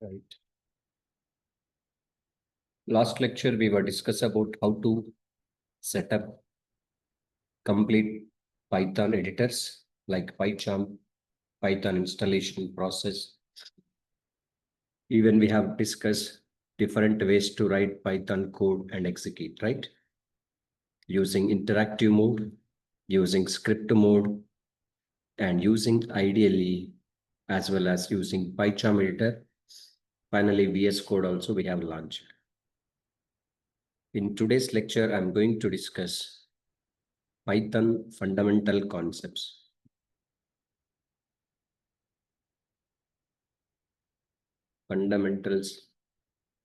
Right. Last lecture, we were discuss about how to set up complete Python editors like PyCharm, Python installation process. Even we have discussed different ways to write Python code and execute, right? Using interactive mode, using script mode, and using ideally as well as using PyCharm editor. Finally, VS Code also we have launched. In today's lecture, I'm going to discuss Python fundamental concepts. Fundamentals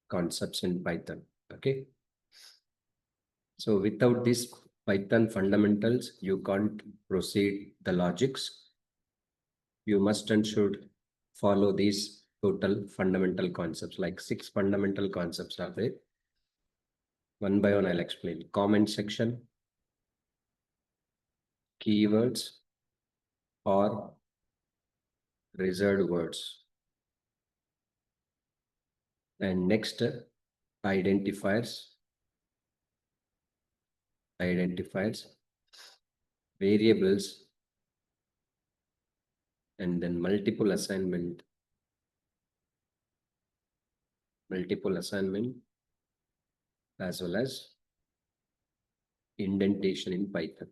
concepts in Python. Okay. So without these Python fundamentals, you can't proceed the logics. You must and should follow these total fundamental concepts, like 6 fundamental concepts are there. One by one, I'll explain. Comment section, keywords, or reserved words. And next, identifiers, variables, and then multiple assignment, as well as indentation in Python.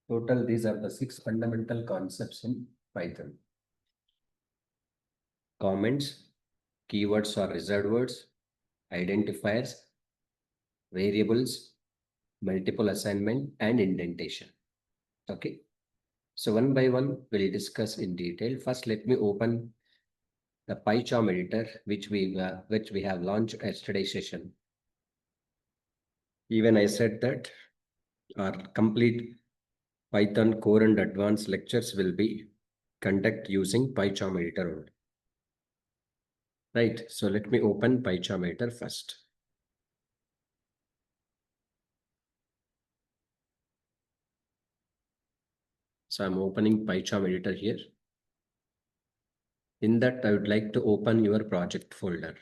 Total, these are the 6 fundamental concepts in Python. Comments, keywords or reserved words, identifiers, variables, multiple assignment, and indentation. Okay. So one by one, we'll discuss in detail. First, let me open the PyCharm editor, which we have launched yesterday's session. Even I said that our complete Python core and advanced lectures will be conducted using PyCharm editor only. Right. So let me open PyCharm editor first. So I'm opening PyCharm editor here. In that, I would like to open your project folder.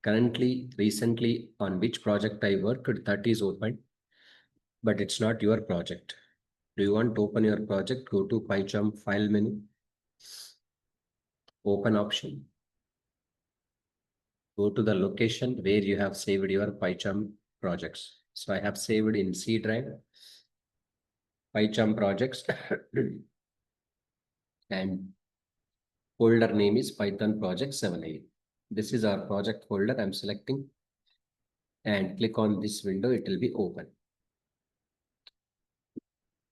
Currently, recently, on which project I worked, that is open, but it's not your project. Do you want to open your project? Go to PyCharm file menu, open option. Go to the location where you have saved your PyCharm projects. So I have saved in C drive, PyCharm projects, and folder name is Python project 7A. This is our project folder. I'm selecting and click on this window. It will be open.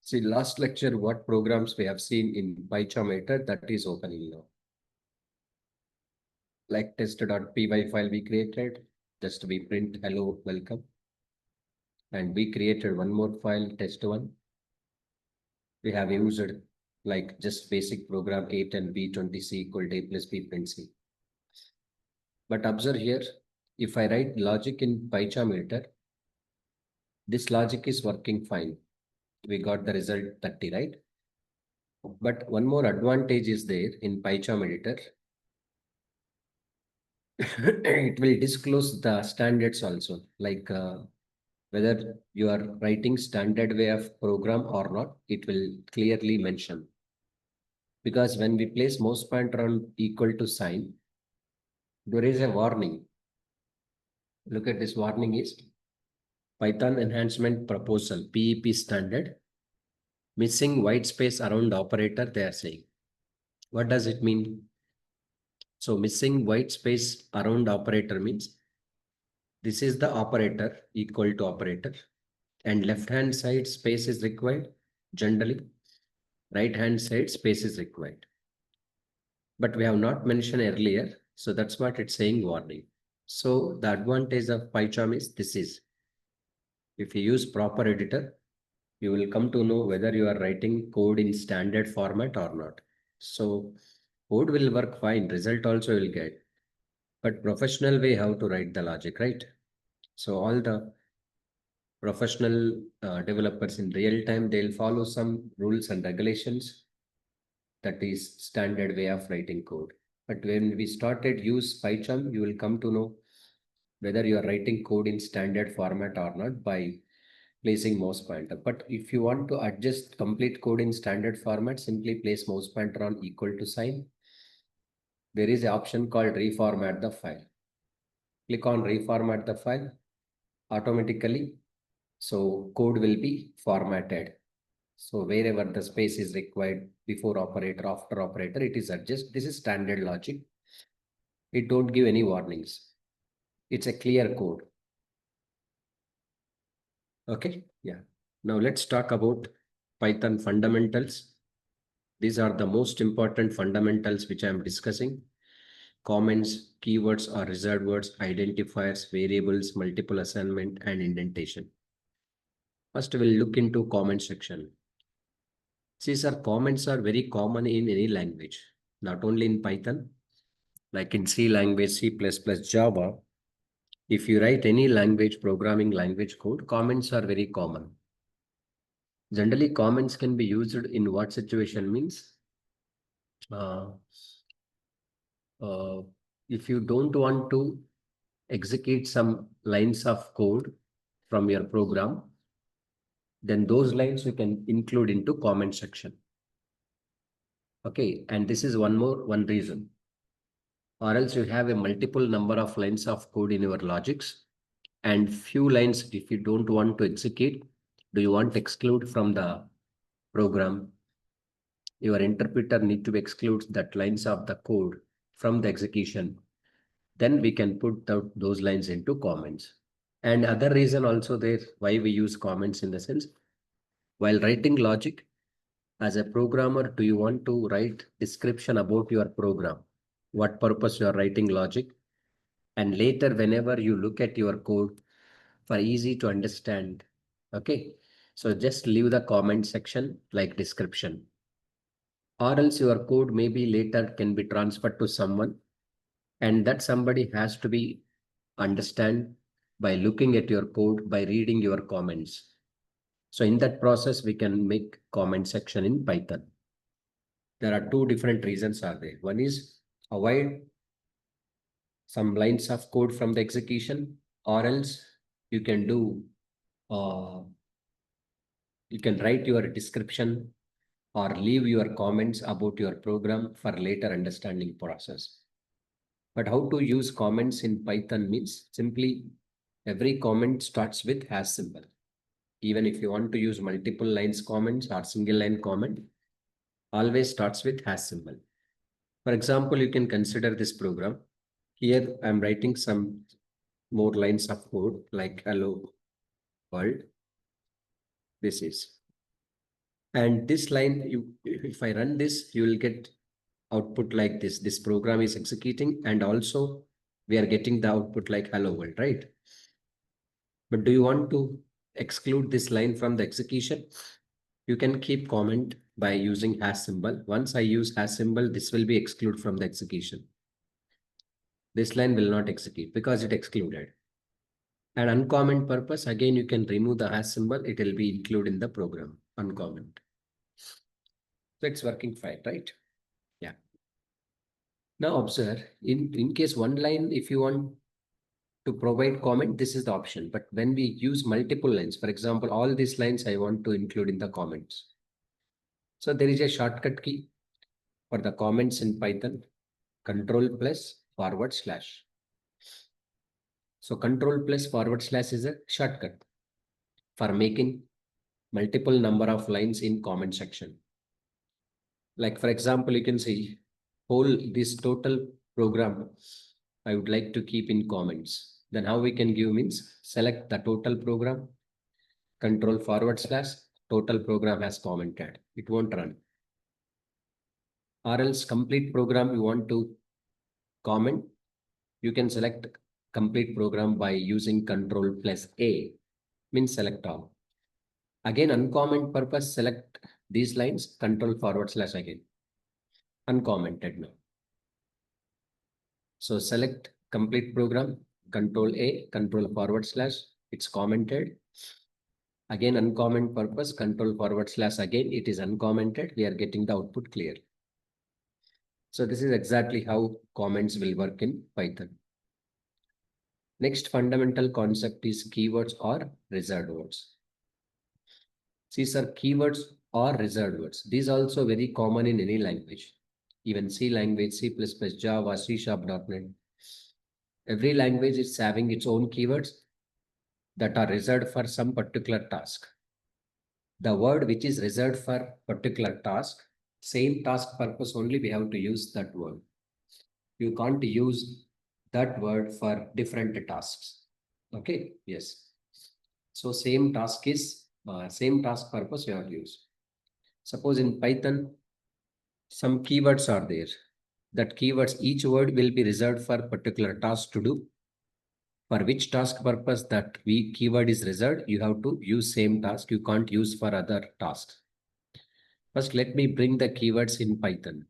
See, last lecture, what programs we have seen in PyCharm editor, that is opening now. Like test.py file we created, just we print hello, welcome. And we created one more file, test1. We have used like just basic program 8 and B20C equal to A plus B print C. But observe here, if I write logic in PyCharm editor, this logic is working fine. We got the result 30, right? But one more advantage is there in PyCharm editor. It will disclose the standards also, like whether you are writing standard way of program or not, it will clearly mention. Because when we place mouse pointer on equal to sign, there is a warning. Look at this warning is Python Enhancement Proposal, PEP standard, missing white space around operator, they are saying. What does it mean? So missing white space around operator means this is the operator equal to operator, and left hand side space is required generally, right hand side space is required. But we have not mentioned earlier, so that's what it's saying warning. So the advantage of PyCharm is this is, if you use proper editor, you will come to know whether you are writing code in standard format or not. So code will work fine, result also will get, but professional way how to write the logic, right? So all the professional developers in real time, they'll follow some rules and regulations. That is standard way of writing code. But when we started use PyCharm, you will come to know whether you are writing code in standard format or not by placing mouse pointer. But if you want to adjust complete code in standard format, simply place mouse pointer on equal to sign. There is an option called reformat the file. Click on reformat the file automatically. So code will be formatted. So wherever the space is required before operator, after operator, it is adjusted. This is standard logic. It don't give any warnings. It's a clear code. Okay, yeah. Now let's talk about Python fundamentals. These are the most important fundamentals which I am discussing. Comments, keywords or reserved words, identifiers, variables, multiple assignment, and indentation. First, we'll look into comment section. See, sir, comments are very common in any language, not only in Python, like in C language, C++, Java. If you write any language, programming language code, comments are very common. Generally, comments can be used in what situation means, uh, uh, if you don't want to execute some lines of code from your program, then those lines you can include into comment section. Okay, and this is one reason. Or else you have a multiple number of lines of code in your logics and few lines if you don't want to execute, do you want to exclude from the program? Your interpreter need to exclude that lines of the code from the execution. Then we can put those lines into comments. And other reason also there why we use comments in the sense, while writing logic as a programmer, do you want to write description about your program? What purpose you are writing logic? And later, whenever you look at your code for easy to understand, okay? So just leave the comment section like description. Or else your code maybe later can be transferred to someone and that somebody has to be understand by looking at your code, by reading your comments. So in that process, we can make comment section in Python. There are two different reasons are there. One is avoid some lines of code from the execution, or else you can do, you can write your description or leave your comments about your program for later understanding process. But how to use comments in Python means simply every comment starts with hash symbol. Even if you want to use multiple lines comments or single line comment, always starts with hash symbol. For example, you can consider this program. Here I'm writing some more lines of code like hello world. This is. And this line, if I run this, you will get output like this. This program is executing and also we are getting the output like hello world, right? But do you want to exclude this line from the execution? You can keep comment by using hash symbol. Once I use hash symbol, this will be excluded from the execution. This line will not execute because it excluded. And uncomment purpose, again, you can remove the hash symbol. It will be included in the program, uncomment. So it's working fine, right? Yeah. Now observe, in case one line, if you want to provide comment, this is the option. But when we use multiple lines, for example, all these lines I want to include in the comments. So there is a shortcut key for the comments in Python, Control+/. So Control+// is a shortcut for making multiple number of lines in comment section. Like for example, you can see whole this total program I would like to keep in comments. Then how we can give means select the total program, Control/, total program has commented. It won't run. Or else complete program you want to comment, you can select complete program by using Control+A, means select all. Again, uncomment purpose, select these lines, Control// again. Uncommented now. So select complete program, Control+A, Control//, it's commented. Again, uncomment purpose, control forward slash, again, it is uncommented. We are getting the output clear. So this is exactly how comments will work in Python. Next fundamental concept is keywords or reserved words. These are keywords or reserved words. These are also very common in any language. Even C language, C++, Java, C#, .NET. Every language is having its own keywords that are reserved for some particular task. The word which is reserved for particular task, same task purpose only we have to use that word. You can't use that word for different tasks. Okay, yes. So same task purpose you have to use. Suppose in Python, some keywords are there. That keywords, each word will be reserved for particular task to do. For which task purpose that keyword is reserved, you have to use same task. You can't use for other tasks. First, let me bring the keywords in Python.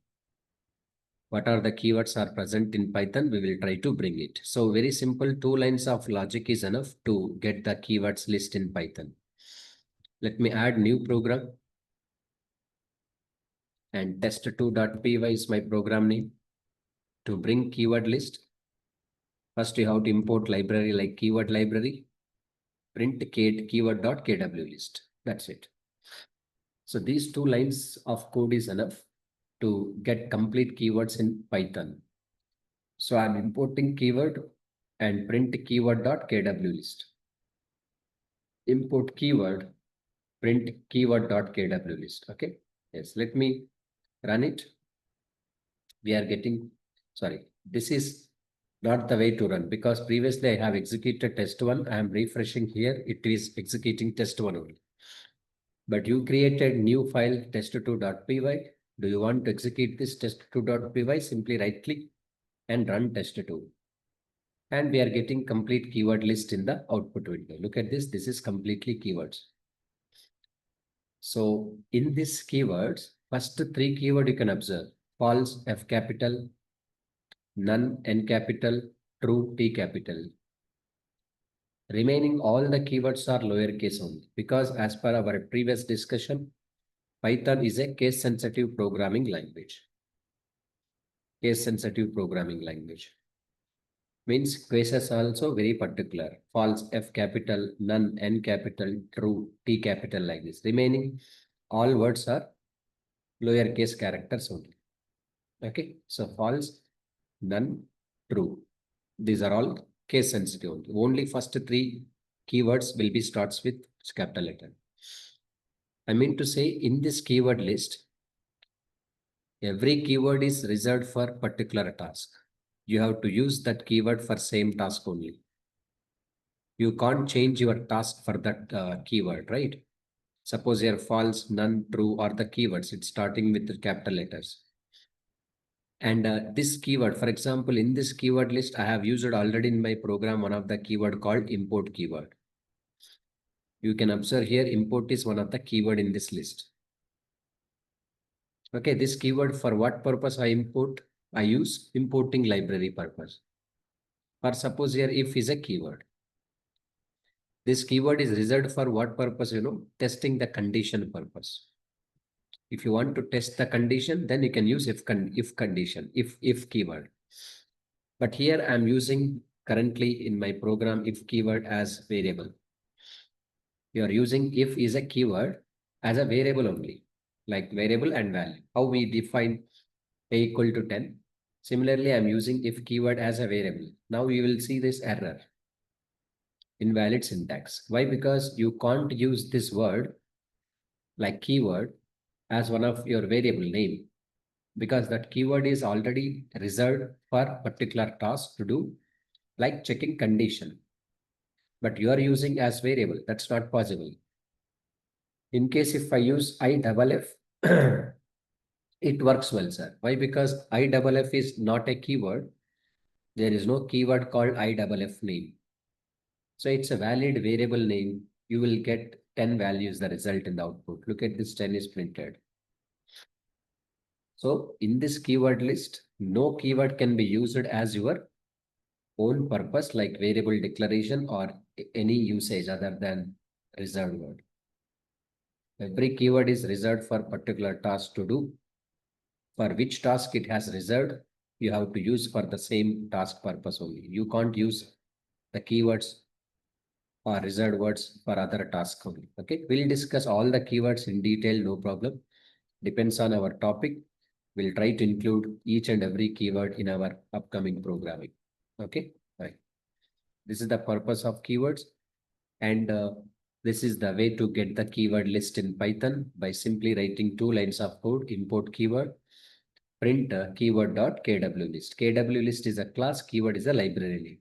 What are the keywords are present in Python? We will try to bring it. So very simple, 2 lines of logic is enough to get the keywords list in Python. Let me add new program. And test2.py is my program name. To bring keyword list, first you have to import library like keyword library, print keyword.kw list. That's it. So these 2 lines of code is enough to get complete keywords in Python. So I'm importing keyword and print keyword.kw list. Import keyword, print keyword.kw list. Okay. Yes, let me run it. We are getting, sorry, this is not the way to run because previously I have executed test1. I am refreshing here. It is executing test1 only. But you created new file test2.py. Do you want to execute this test2.py? Simply right click and run test2. And we are getting complete keyword list in the output window. Look at this. This is completely keywords. So in this keywords, first 3 keyword you can observe. False, F capital, none, N capital, true, T capital. Remaining all the keywords are lowercase only because as per our previous discussion, Python is a case sensitive programming language. Case sensitive programming language means cases are also very particular. False, F capital, none, N capital, true, T capital like this. Remaining all words are lowercase characters only. Okay, so false, none, true. These are all case sensitive only. Only first 3 keywords will be starts with capital letter. I mean to say in this keyword list, every keyword is reserved for particular task. You have to use that keyword for same task only. You can't change your task for that keyword, right? Suppose here false, none, true are the keywords. It's starting with the capital letters. And this keyword, for example, in this keyword list, I have used already in my program one of the keyword called import keyword. You can observe here import is one of the keyword in this list. Okay, this keyword for what purpose I import? I use importing library purpose. Or suppose here if is a keyword. This keyword is reserved for what purpose? Testing the condition purpose. If you want to test the condition, then you can use if condition, if keyword. But here I'm using currently in my program if keyword as variable. You are using if is a keyword as a variable only, like variable and value. How we define a equal to 10. Similarly, I'm using if keyword as a variable. Now you will see this error. Invalid syntax. Why? Because you can't use this word like keyword as one of your variable name because that keyword is already reserved for particular task to do like checking condition. But you are using as variable. That's not possible. In case if I use IFF, it works well, sir. Why? Because IFF is not a keyword. There is no keyword called IFF name. So it's a valid variable name. You will get 10 values, the result in the output. Look at this 10 is printed. So in this keyword list, no keyword can be used as your own purpose like variable declaration or any usage other than reserved word. Every keyword is reserved for particular task to do. For which task it has reserved, you have to use for the same task purpose only. You can't use the keywords or reserved words for other tasks only. Okay, we'll discuss all the keywords in detail, no problem. Depends on our topic. We'll try to include each and every keyword in our upcoming programming. Okay, right. This is the purpose of keywords, and this is the way to get the keyword list in Python by simply writing 2 lines of code: import keyword, print keyword dot kw list. Kw list is a class, keyword is a library name.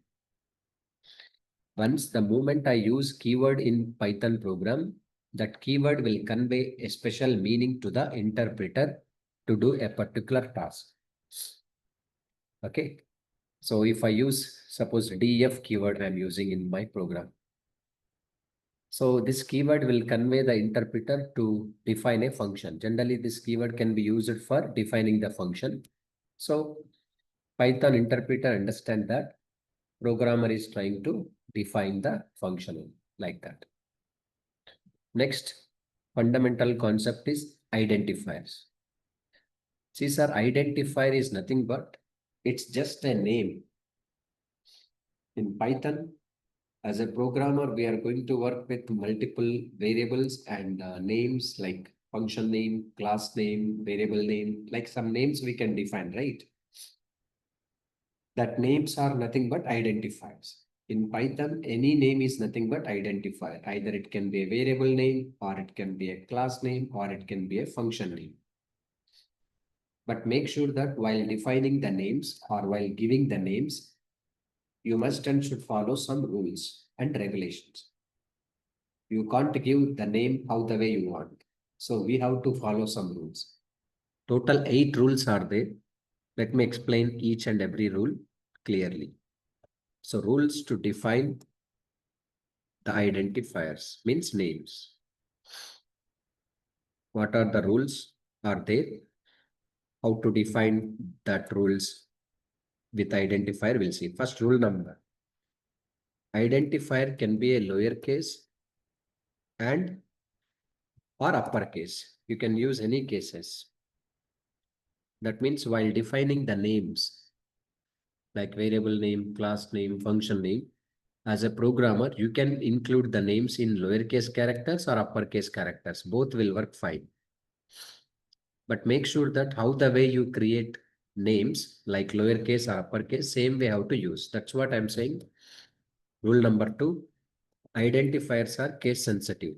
Once the moment I use keyword in Python program, that keyword will convey a special meaning to the interpreter to do a particular task. Okay. So if I use, suppose def keyword I'm using in my program. So this keyword will convey the interpreter to define a function. Generally, this keyword can be used for defining the function. So Python interpreter understand that programmer is trying to define the function like that. Next fundamental concept is identifiers. See, sir, identifier is nothing but it's just a name. In Python, as a programmer, we are going to work with multiple variables and names like function name, class name, variable name, like some names we can define, right? That names are nothing but identifiers. In Python, any name is nothing but identifier. Either it can be a variable name, or it can be a class name, or it can be a function name. But make sure that while defining the names or while giving the names, you must and should follow some rules and regulations. You can't give the name how the way you want. So we have to follow some rules. Total 8 rules are there. Let me explain each and every rule clearly. So rules to define the identifiers means names. What are the rules are there? How to define that rules with identifier, we'll see. First rule number. Identifier can be a lowercase and or uppercase. You can use any cases. That means while defining the names like variable name, class name, function name, as a programmer, you can include the names in lowercase characters or uppercase characters. Both will work fine. But make sure that how the way you create names like lowercase or uppercase, same way how to use. That's what I'm saying. Rule number 2, identifiers are case sensitive.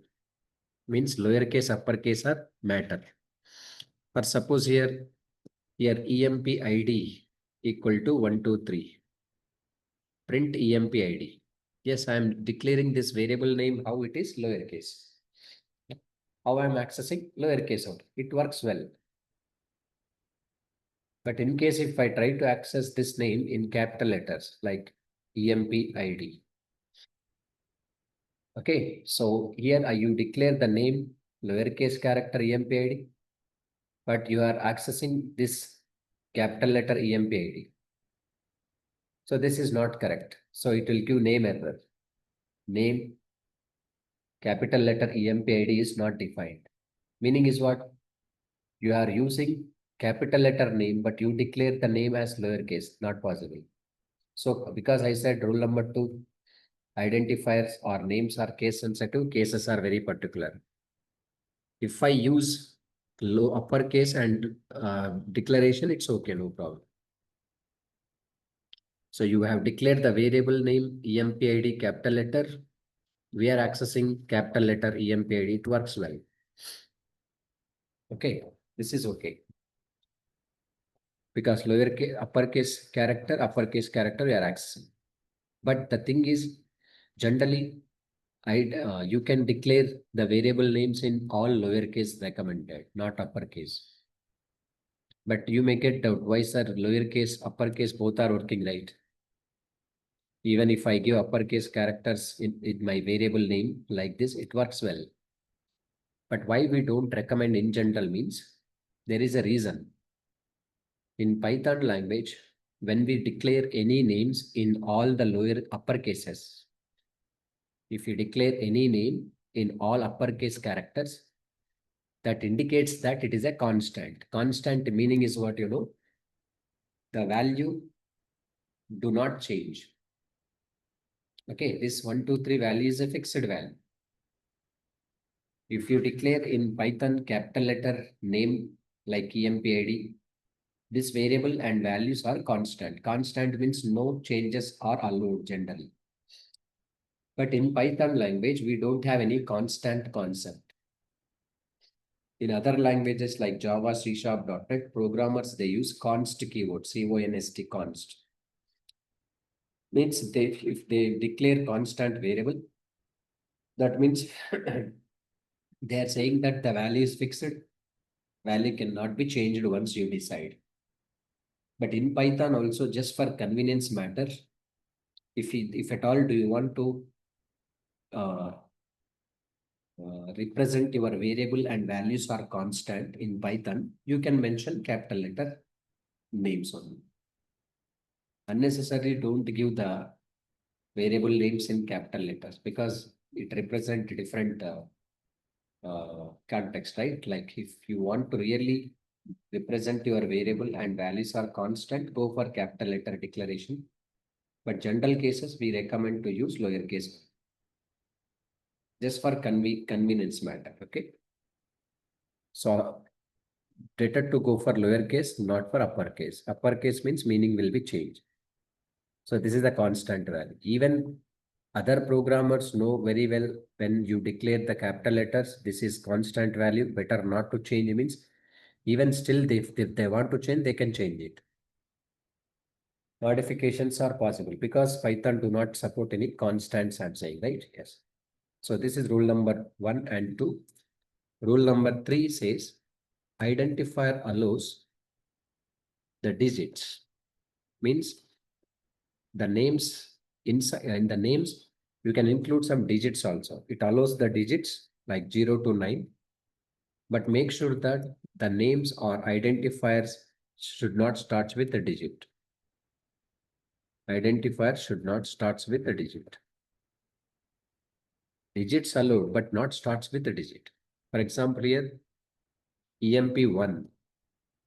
Means lowercase, uppercase are matter. For suppose here emp id equal to 123. Print emp id. Yes, I am declaring this variable name how it is lowercase. How I am accessing lowercase out. It works well. But in case if I try to access this name in capital letters like emp id. Okay, so here you declare the name lowercase character emp id, but you are accessing this capital letter emp id. So this is not correct. So it will give name error. Name capital letter emp id is not defined. Meaning is what? You are using capital letter name, but you declare the name as lowercase, not possible. So because I said rule number 2, identifiers or names are case sensitive, cases are very particular. If I use low uppercase and declaration, it's okay, no problem. So you have declared the variable name emp id capital letter. We are accessing capital letter emp id. It works well. Okay, this is okay. Because lowercase, uppercase character we are accessing. But the thing is, generally, you can declare the variable names in all lowercase recommended, not uppercase. But you may get doubt, why sir, lowercase, uppercase, both are working right. Even if I give uppercase characters in my variable name like this, it works well. But why we don't recommend in general means, there is a reason. In Python language, when we declare any names in all the lower upper cases, if you declare any name in all uppercase characters, that indicates that it is a constant. Constant meaning is what you know, the value do not change. Okay, this 1, 2, 3 value is a fixed value. If you declare in Python capital letter name like empid, this variable and values are constant. Constant means no changes are allowed generally. But in Python language, we don't have any constant concept. In other languages like Java, C Sharp, .NET, programmers, they use const keyword, C-O-N-S-T, const. Means if they declare constant variable, that means they are saying that the value is fixed. Value cannot be changed once you decide. But in Python also, just for convenience matter, if at all do you want to uh, represent your variable and values are constant in Python, you can mention capital letter names only. Unnecessarily don't give the variable names in capital letters because it represents different context, right? Like if you want to really represent your variable and values are constant, go for capital letter declaration. But general cases, we recommend to use lowercase just for convenience matter. Okay. So better to go for lowercase, not for uppercase. Uppercase means meaning will be changed. So this is the constant value. Even other programmers know very well when you declare the capital letters, this is constant value, better not to change means even still if they want to change, they can change it. Modifications are possible because Python do not support any constants, I'm saying, right? Yes. So this is rule number 1 and 2. Rule number 3 says identifier allows the digits, means the names inside in the names you can include some digits also. It allows the digits like 0 to 9, but make sure that the names or identifiers should not start with a digit. Identifier should not start with a digit. Digits allowed, but not starts with a digit. For example, here EMP1,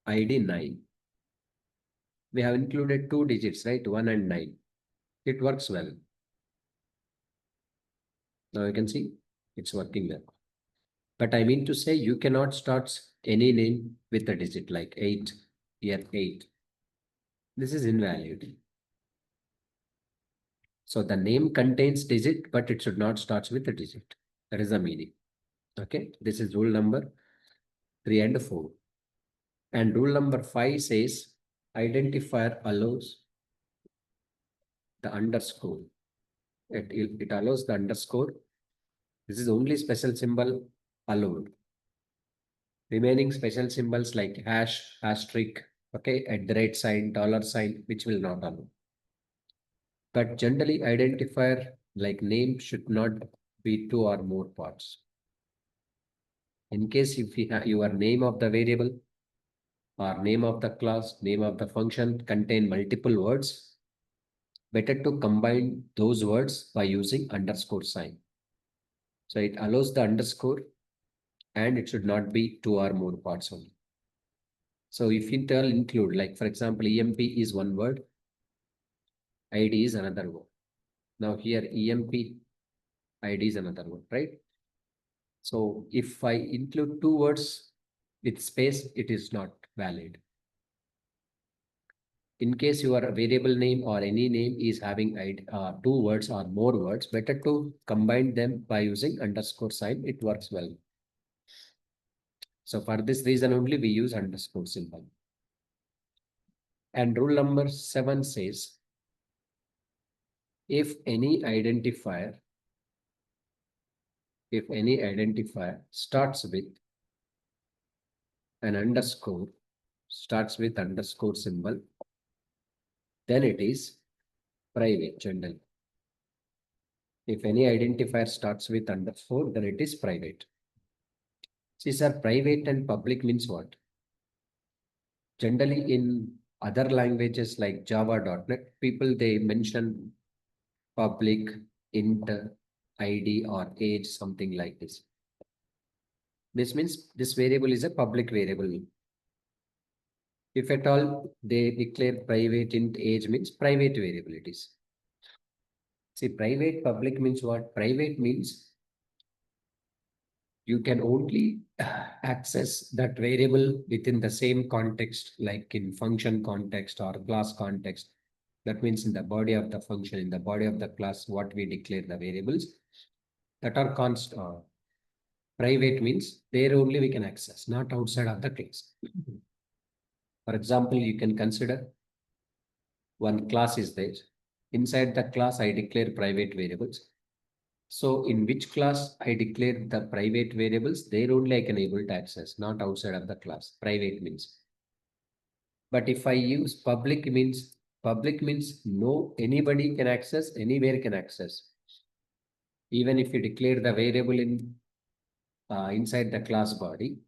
ID 9. We have included 2 digits, right? 1 and 9. It works well. Now you can see it's working well. But I mean to say you cannot start any name with a digit like 8, here 8. This is invalid. So the name contains digit, but it should not start with a digit. That is the meaning. Okay, this is rule number 3 and 4. And rule number 5 says identifier allows the underscore. It allows the underscore. This is only special symbol allowed. Remaining special symbols like hash, asterisk, okay, @ sign, $sign, which will not allow. But generally identifier like name should not be 2 or more parts. In case if your name of the variable or name of the class, name of the function contain multiple words, better to combine those words by using underscore sign. So it allows the underscore and it should not be 2 or more parts only. So if it will include, like for example, EMP is one word, ID is another word. Now here EMP ID is another word, right? So if I include 2 words with space, it is not valid. In case your variable name or any name is having 2 words or more words, better to combine them by using underscore sign. It works well. So for this reason only we use underscore symbol. And rule number 7 says, if any identifier starts with an underscore, symbol, then it is private generally. If any identifier starts with underscore, then it is private. See, sir, private and public means what? Generally in other languages like Java, .NET, people, they mention public, int, ID or age, something like this. This means this variable is a public variable. If at all they declare private int age means private variable it is. See, private public means what? Private means you can only access that variable within the same context, like in function context or class context. That means in the body of the function, in the body of the class, what we declare the variables that are private means there only we can access, not outside of the class. For example, you can consider one class is there. Inside the class, I declare private variables. So in which class I declare the private variables, there only I can able to access, not outside of the class. Private means. But if I use public means no anybody can access, anywhere can access. Even if you declare the variable in inside the class body,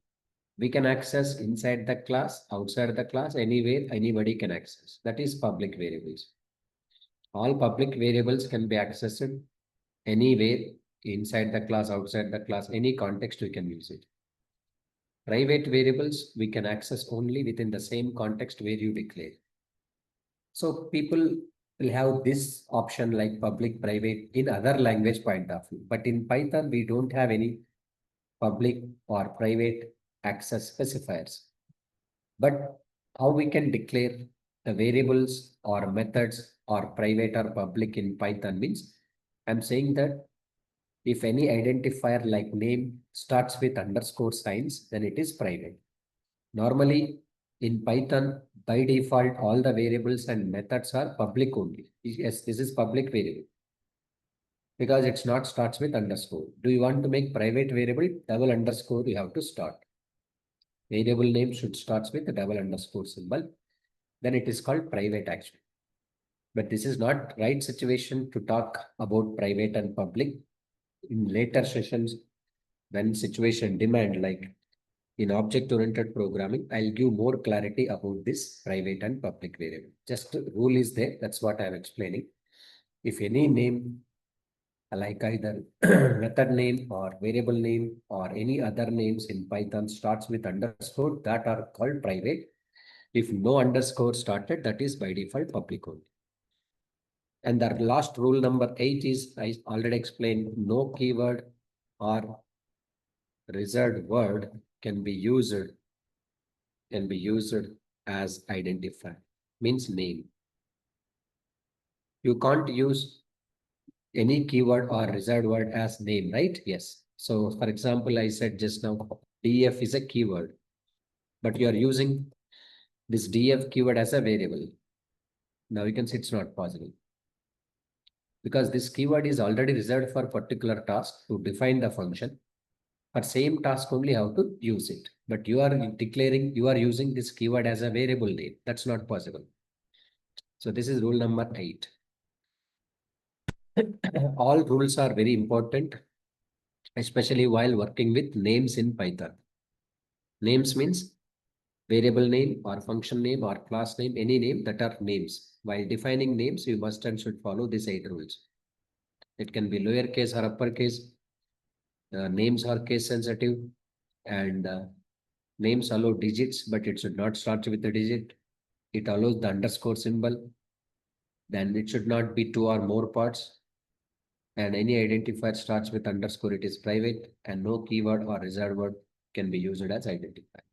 we can access inside the class, outside the class, anywhere anybody can access. That is public variables. All public variables can be accessed anywhere inside the class, outside the class, any context we can use it. Private variables we can access only within the same context where you declare. So people will have this option like public, private in other language point of view. But in Python, we don't have any public or private access specifiers. But how we can declare the variables or methods or private or public in Python means I'm saying that if any identifier like name starts with underscore signs, then it is private. Normally in Python, by default, all the variables and methods are public only. Yes, this is public variable because it's not starts with underscore. Do you want to make private variable double underscore? You have to start. Variable name should starts with a double underscore symbol. Then it is called private actually. But this is not right situation to talk about private and public. In later sessions, when situation demand, like in object-oriented programming, I'll give more clarity about this private and public variable. Just rule is there. That's what I'm explaining. If any name, like either method name or variable name or any other names in Python starts with underscore, that are called private. If no underscore started, that is by default public only. And the last rule number 8 is, I already explained, no keyword or reserved word can be used as identifier, means name. You can't use any keyword or reserved word as name, right? Yes. So for example, I said just now, df is a keyword, but you are using this df keyword as a variable. Now you can see it's not possible because this keyword is already reserved for particular task to define the function. For same task only how to use it. But you are declaring, you are using this keyword as a variable name. That's not possible. So this is rule number 8. All rules are very important, especially while working with names in Python. Names means variable name or function name or class name, any name that are names. While defining names, you must and should follow these 8 rules. It can be lowercase or uppercase. Names are case sensitive and names allow digits, but it should not start with a digit. It allows the underscore symbol. Then it should not be 2 or more parts. And any identifier starts with underscore, it is private, and no keyword or reserved word can be used as identifier.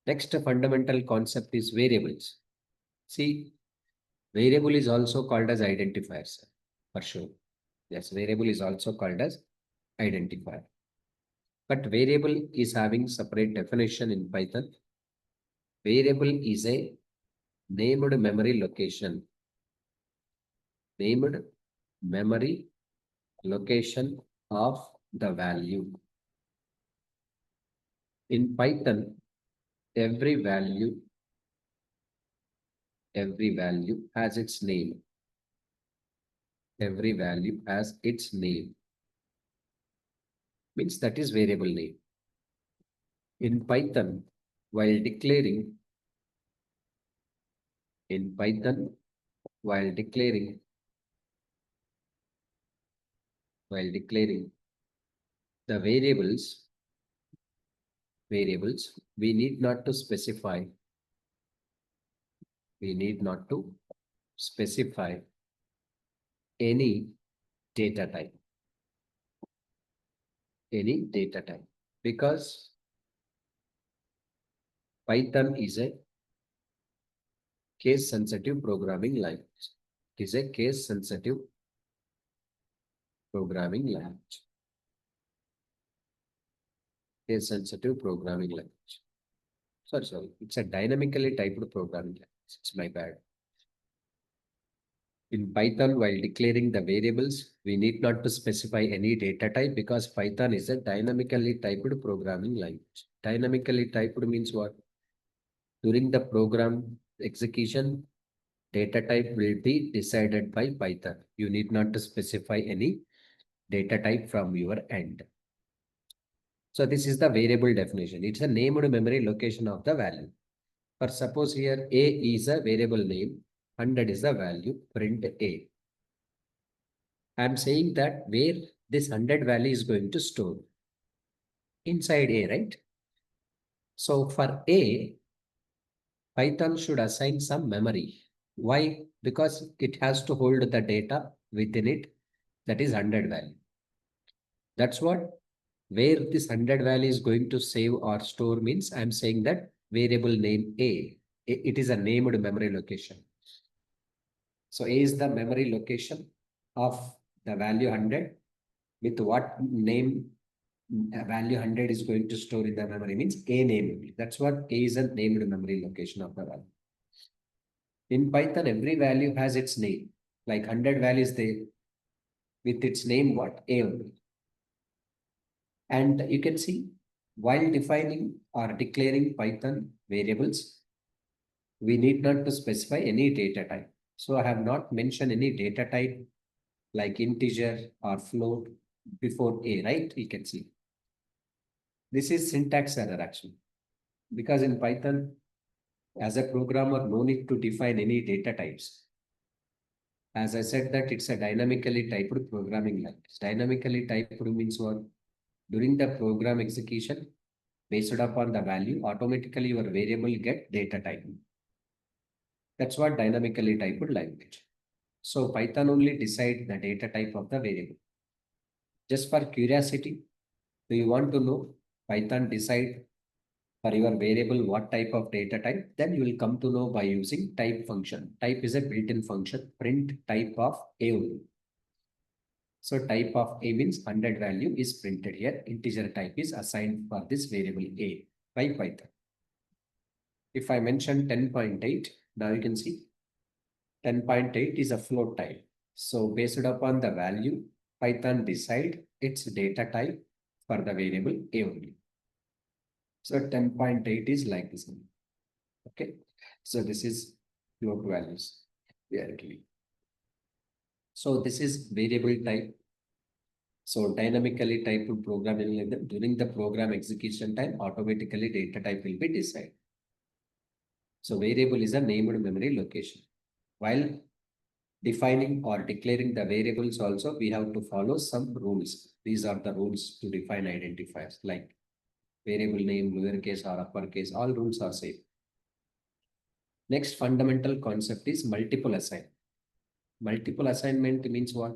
Next fundamental concept is variables. See, variable is also called as identifiers, for sure. Yes, variable is also called as identifier. But variable is having separate definition in Python. Variable is a named memory location. Named memory location of the value. In Python, every value has its name. Every value has its name. Means that is variable name. In Python, while declaring, in Python, while declaring the variables, variables, we need not to specify any data type, because Python is a case sensitive programming language. It is a case sensitive programming language. Case sensitive programming language. Sorry. It's a dynamically typed programming language. It's my bad. In Python, while declaring the variables, we need not to specify any data type because Python is a dynamically typed programming language. Dynamically typed means what? During the program execution, data type will be decided by Python. You need not to specify any data type from your end. So this is the variable definition. It's a named memory location of the value. For suppose here A is a variable name, 100 is the value, print A. I'm saying that where this 100 value is going to store inside A, right? So for A, Python should assign some memory. Why? Because it has to hold the data within it, that is 100 value. That's what where this 100 value is going to save or store means I'm saying that variable name A. It is a named memory location. So A is the memory location of the value 100 with what name value 100 is going to store in the memory means A name. That's what A is a named memory location of the value. In Python, every value has its name. Like 100 values there with its name what? A only. And you can see while defining or declaring Python variables, we need not to specify any data type. So I have not mentioned any data type like integer or float before A, right? You can see. This is syntax error actually. Because in Python, as a programmer, no need to define any data types. As I said that it's a dynamically typed programming language. Dynamically typed means what? During the program execution, based upon the value, automatically your variable get data type. That's what dynamically typed language. So Python only decide the data type of the variable. Just for curiosity, do you want to know Python decide for your variable what type of data type? Then you will come to know by using type function. Type is a built-in function, print type of A only. So type of A means 100 value is printed here. Integer type is assigned for this variable A by Python. If I mention 10.8, now you can see 10.8 is a float type. So based upon the value, Python decide its data type for the variable A only. So 10.8 is like this one. Okay. So this is float values directly. So this is variable type. So dynamically typed programming like that during the program execution time, automatically data type will be decided. So variable is a named memory location. While defining or declaring the variables also, we have to follow some rules. These are the rules to define identifiers like variable name, lowercase or uppercase, all rules are same. Next fundamental concept is multiple assignment. Multiple assignment means what?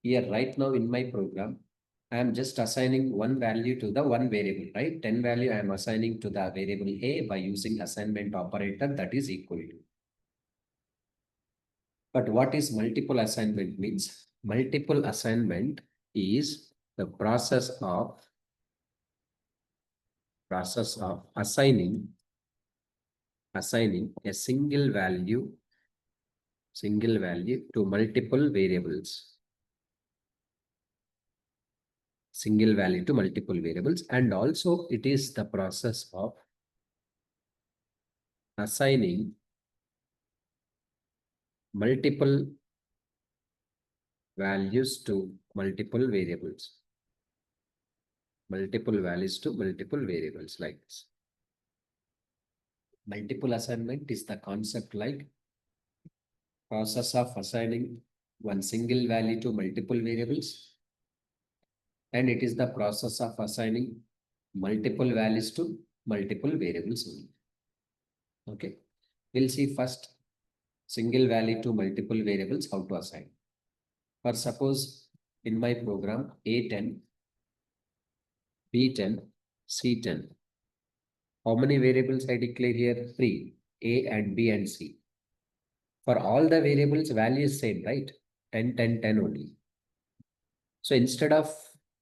Here right now in my program, I am just assigning one value to the one variable, right? 10 value I am assigning to the variable A by using assignment operator that is equal to. But what is multiple assignment means? Multiple assignment is the process of assigning a single value to multiple variables. Single value to multiple variables, and also it is the process of assigning multiple values to multiple variables. Multiple values to multiple variables like this. Multiple assignment is the concept like process of assigning one single value to multiple variables, and it is the process of assigning multiple values to multiple variables only. Okay. We'll see first single value to multiple variables, how to assign. For suppose in my program A10, B10, C10. How many variables I declare here? 3, A and B and C. For all the variables, value is same, right? 10, 10, 10 only. So instead of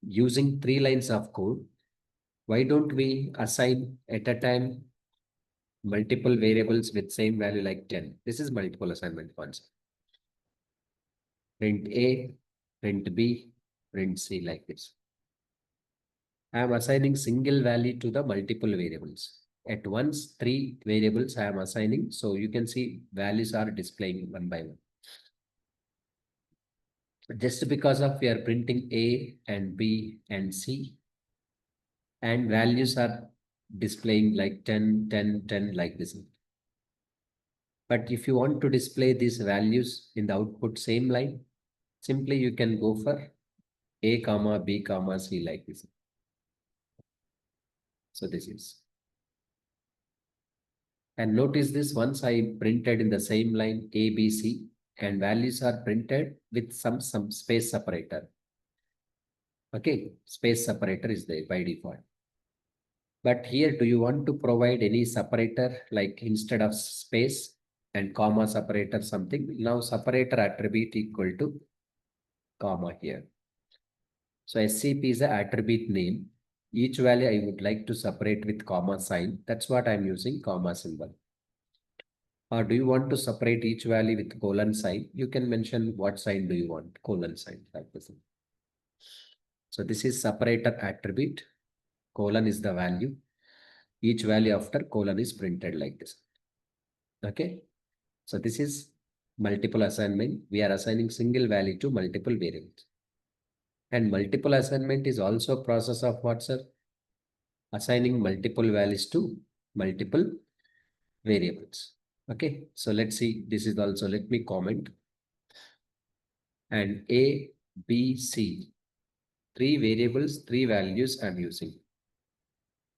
using 3 lines of code, why don't we assign at a time multiple variables with same value like 10? This is multiple assignment concept. Print A, print B, print C like this. I am assigning single value to the multiple variables. At once, 3 variables I am assigning. So you can see values are displaying one by one. Just because of we are printing A and B and C, and values are displaying like 10, 10, 10 like this. But if you want to display these values in the output same line, simply you can go for A comma B comma C like this. So this is. And notice this, once I printed in the same line A, B, C, and values are printed with some space separator. Okay, space separator is there by default. But here, do you want to provide any separator like instead of space and comma separator something? Now separator attribute equal to comma here. So SCP is the attribute name. Each value I would like to separate with comma sign. That's what I'm using comma symbol. Or do you want to separate each value with colon sign? You can mention what sign do you want, colon sign like this. So this is separator attribute. Colon is the value. Each value after colon is printed like this. Okay. So this is multiple assignment. We are assigning single value to multiple variables. And multiple assignment is also a process of what, sir? Assigning multiple values to multiple variables. Okay. So let's see. This is also, let me comment. And A, B, C. 3 variables, 3 values I'm using.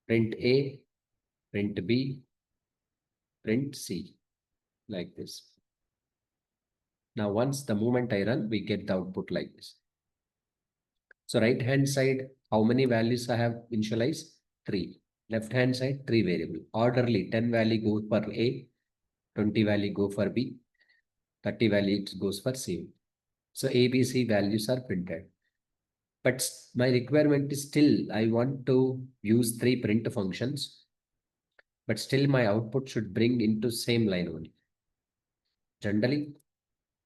Print A, print B, print C. Like this. Now, once the moment I run, we get the output like this. So right hand side, how many values I have initialized? 3. Left hand side, 3 variable. Orderly, 10 value goes for A, 20 value go for B, 30 value it goes for C. So A, B, C values are printed. But my requirement is still, I want to use 3 print functions, but still my output should bring into same line only. Generally,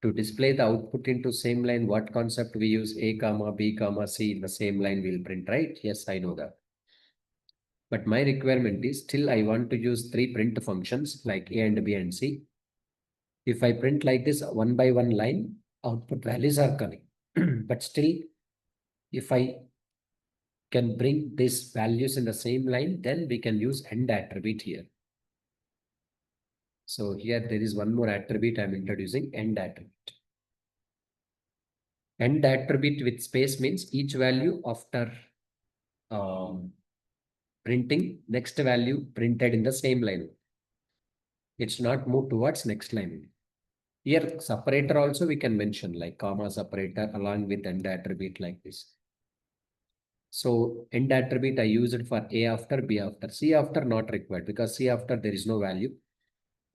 to display the output into same line, what concept we use? A comma B comma C in the same line will print, right? Yes, I know that. But my requirement is still I want to use 3 print functions like A and B and C. If I print like this one by one line, output values are coming. But still, if I can bring these values in the same line, then we can use end attribute here. So here there is one more attribute I'm introducing, end attribute. End attribute with space means each value after printing, next value printed in the same line. It's not moved towards next line. Here separator also we can mention like comma separator along with end attribute like this. So end attribute I use it for A after, B after, C after not required because C after there is no value.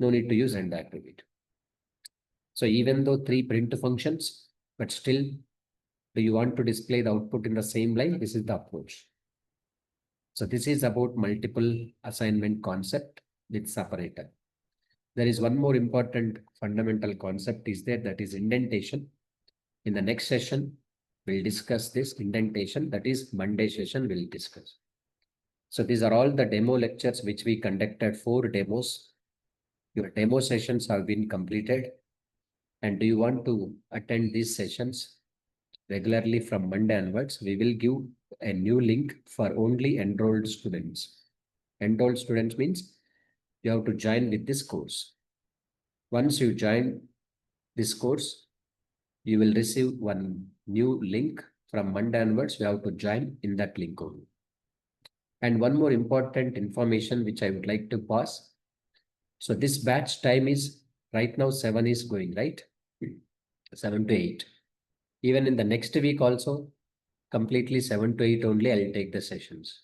No need to use end attribute. So even though 3 print functions, but still, do you want to display the output in the same line? This is the approach. So this is about multiple assignment concept with separator. There is one more important fundamental concept is there, that is indentation. In the next session, we'll discuss this indentation. That is Monday session we'll discuss. So these are all the demo lectures which we conducted, 4 demos. Your demo sessions have been completed. And do you want to attend these sessions regularly from Monday onwards? We will give a new link for only enrolled students. Enrolled students means you have to join with this course. Once you join this course, you will receive one new link from Monday onwards. You have to join in that link only. And one more important information which I would like to pass. So this batch time is right now 7 is going, right? 7 to 8. Even in the next week also, completely 7 to 8 only I'll take the sessions.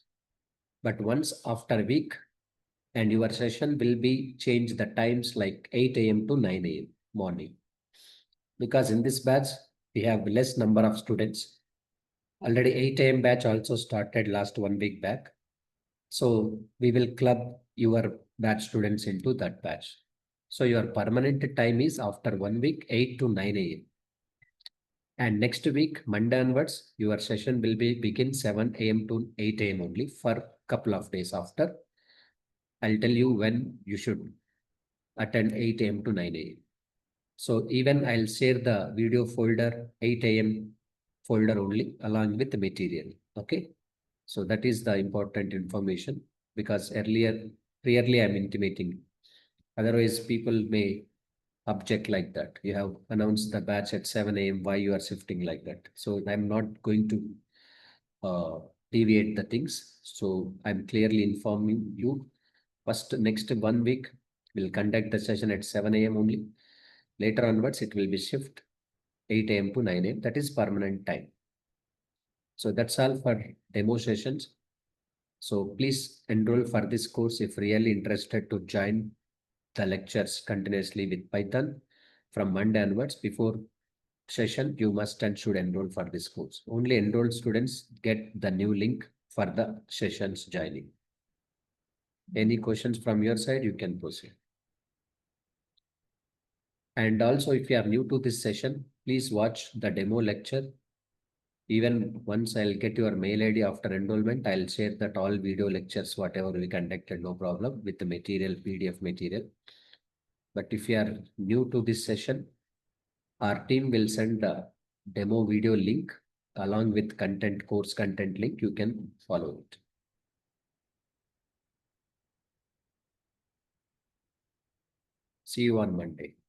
But once after a week, and your session will be changed the times like 8 a.m. to 9 a.m. morning. Because in this batch, we have less number of students. Already 8 a.m. batch also started last 1 week back. So we will club your batch students into that batch. So your permanent time is after 1 week, 8 to 9 a.m. And next week, Monday onwards, your session will be begin 7 a.m. to 8 a.m. only for couple of days after. I'll tell you when you should attend 8 a.m. to 9 a.m. So even I'll share the video folder 8 a.m. folder only along with the material. Okay. So that is the important information because earlier, clearly I'm intimating. Otherwise, people may object like that. You have announced the batch at 7 a.m. Why you are shifting like that? So I'm not going to uh, deviate the things. So I'm clearly informing you. First, next 1 week, we'll conduct the session at 7 a.m. only. Later onwards, it will be shift 8 a.m. to 9 a.m. That is permanent time. So that's all for demo sessions. So please enroll for this course if really interested to join the lectures continuously with Python from Monday onwards. Before session, you must and should enroll for this course. Only enrolled students get the new link for the sessions joining. Any questions from your side, you can proceed. And also, if you are new to this session, please watch the demo lecture. Even once I'll get your mail ID after enrollment, I'll share that all video lectures, whatever we conducted, no problem with the material, PDF material. But if you are new to this session, our team will send a demo video link along with content, course content link. You can follow it. See you on Monday.